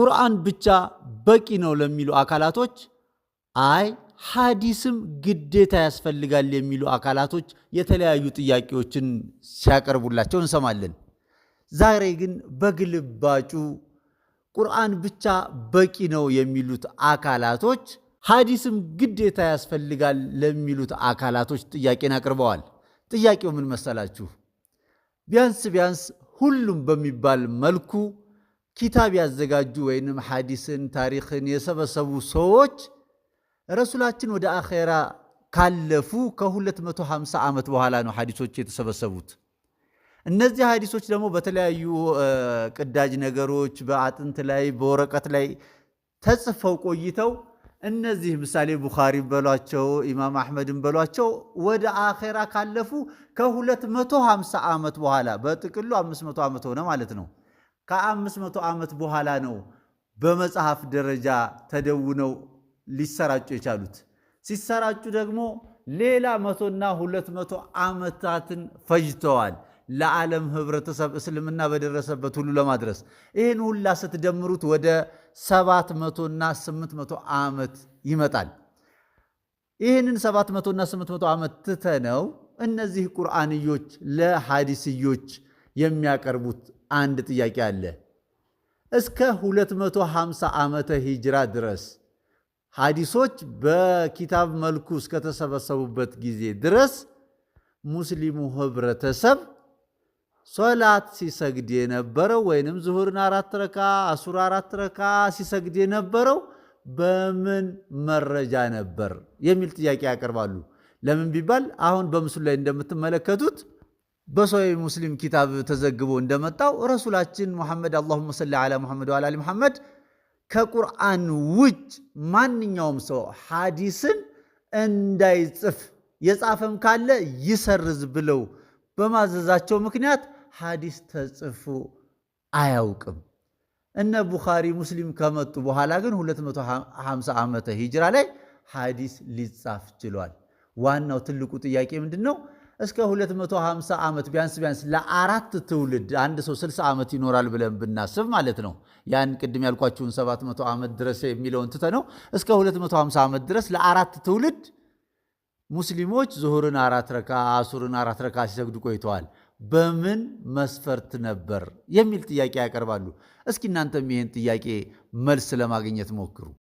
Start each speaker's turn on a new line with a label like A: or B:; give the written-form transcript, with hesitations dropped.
A: ቁርአን ብቻ በቂ ነው ለሚሉ አካላቶች አይ ሐዲስም ግዴታ ያስፈልጋል የሚሉ አካላቶች የተለያዩ ጥያቄዎችን ሲያቀርቡላቸው እንሰማለን። ዛሬ ግን በግልባጩ ቁርአን ብቻ በቂ ነው የሚሉት አካላቶች ሐዲስም ግዴታ ያስፈልጋል ለሚሉት አካላቶች ጥያቄን አቅርበዋል። ጥያቄው ምን መሰላችሁ? ቢያንስ ሁሉም በሚባል መልኩ ኪታብ ያዘጋጁ ወይንም ሐዲስን ታሪክን የሰበሰቡ ሰዎች ረሱላችን ወደ አኼራ ካለፉ ከ250 ዓመት በኋላ ነው ሐዲሶች የተሰበሰቡት። እነዚህ ሐዲሶች ደግሞ በተለያዩ ቅዳጅ ነገሮች በአጥንት ላይ በወረቀት ላይ ተጽፈው ቆይተው እነዚህ ምሳሌ ቡኻሪ በሏቸው ኢማም አሕመድን በሏቸው ወደ አኼራ ካለፉ ከ250 ዓመት በኋላ በጥቅሉ 500 ዓመት ሆነ ማለት ነው። ከ500 ዓመት በኋላ ነው በመጽሐፍ ደረጃ ተደውነው ሊሰራጩ የቻሉት። ሲሰራጩ ደግሞ ሌላ 100ና 200 ዓመታትን ፈጅተዋል ለዓለም ህብረተሰብ እስልምና በደረሰበት ሁሉ ለማድረስ። ይህን ሁላ ስትደምሩት ወደ 700ና 800 ዓመት ይመጣል። ይህንን 700ና 800 ዓመት ትተነው እነዚህ ቁርአንዮች ለሐዲስዮች የሚያቀርቡት አንድ ጥያቄ አለ። እስከ 250 ዓመተ ሂጅራ ድረስ ሐዲሶች በኪታብ መልኩ እስከተሰበሰቡበት ጊዜ ድረስ ሙስሊሙ ህብረተሰብ ሶላት ሲሰግድ የነበረው ወይንም ዙሁርን 4 ረካ አሱር 4 ረካ ሲሰግድ የነበረው በምን መረጃ ነበር የሚል ጥያቄ ያቀርባሉ። ለምን ቢባል አሁን በምስሉ ላይ እንደምትመለከቱት በሶሒህ ሙስሊም ኪታብ ተዘግቦ እንደመጣው ረሱላችን ሙሐመድ አላሁመ ሰሊ ዐላ ሙሐመድ ወዐላ አሊ ሙሐመድ ከቁርአን ውጭ ማንኛውም ሰው ሐዲስን እንዳይጽፍ የጻፈም ካለ ይሰርዝ ብለው በማዘዛቸው ምክንያት ሐዲስ ተጽፎ አያውቅም። እነ ቡኻሪ ሙስሊም ከመጡ በኋላ ግን 250 ዓመተ ሂጅራ ላይ ሐዲስ ሊጻፍ ችሏል። ዋናው ትልቁ ጥያቄ ምንድነው? እስከ 250 ዓመት ቢያንስ ለአራት ትውልድ አንድ ሰው 60 ዓመት ይኖራል ብለን ብናስብ ማለት ነው። ያን ቅድም ያልኳችሁን 700 ዓመት ድረስ የሚለውን ትተነው እስከ 250 ዓመት ድረስ ለአራት ትውልድ ሙስሊሞች ዙሁርን 4 ረካ አሱርን 4 ረካ ሲሰግዱ ቆይተዋል። በምን መስፈርት ነበር የሚል ጥያቄ ያቀርባሉ። እስኪ እናንተም ይህን ጥያቄ መልስ ለማግኘት ሞክሩ።